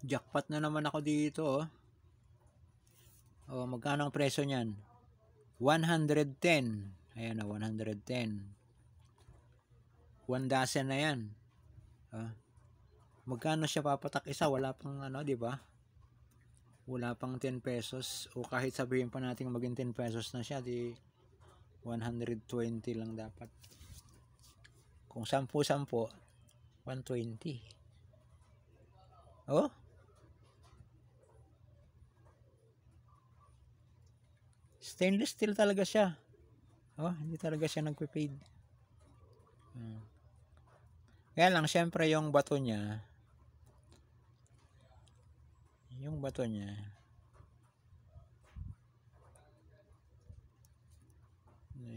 Jackpot na naman ako dito, oh. Oh, magkano ang presyo niyan? 110. Ayan na, 110. 1 dozen na yan. Oh. Magkano siya papatak isa? Wala pang ano, di ba? Wala pang 10 pesos. O kahit sabihin pa natin maging 10 pesos na siya, di 120 lang dapat. Kung 10-10, 120. Oh? Stainless steel talaga siya. Oh, hindi talaga siya nagpe-fade. Kaya lang, syempre yung bato niya,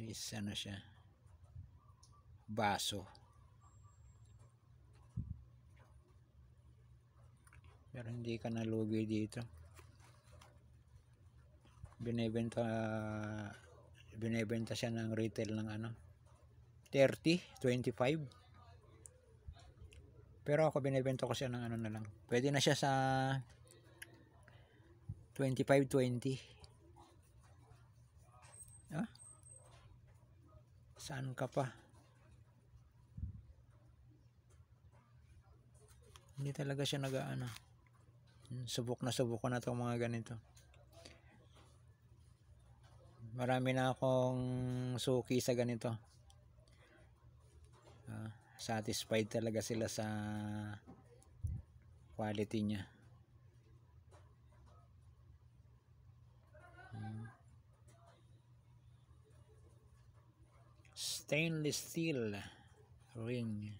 is ano siya, baso. Pero hindi ka nalugi dito. Binebenta siya ng retail ng ano, 30, 25. Pero ako binebenta ko siya ng ano na lang. Pwede na siya sa 25, 20. Ah? Saan ka pa? Hindi talaga siya nag-ano. Subok na subok ko na itong mga ganito. Marami na akong suki sa ganito. Satisfied talaga sila sa quality niya. Stainless steel ring.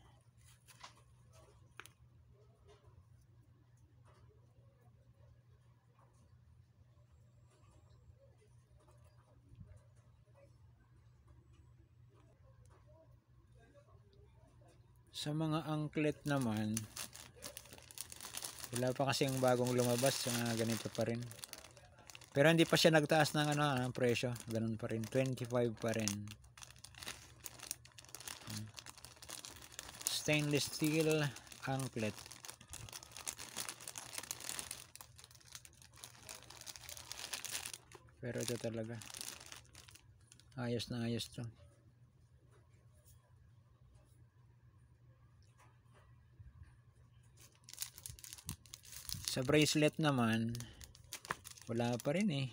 Sa mga anklet naman, wala pa kasing bagong lumabas, mga ganito pa rin. Pero hindi pa siya nagtaas ng ano, ang presyo. Ganun pa rin, 25 pa rin. Stainless steel anklet. Pero ito talaga, ayos na ayos to. Sa bracelet naman, wala pa rin eh.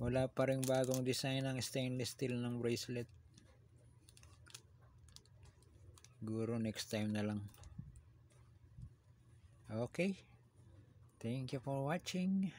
Wala pa rin bagong design ng stainless steel ng bracelet. Siguro next time na lang. Okay. Thank you for watching.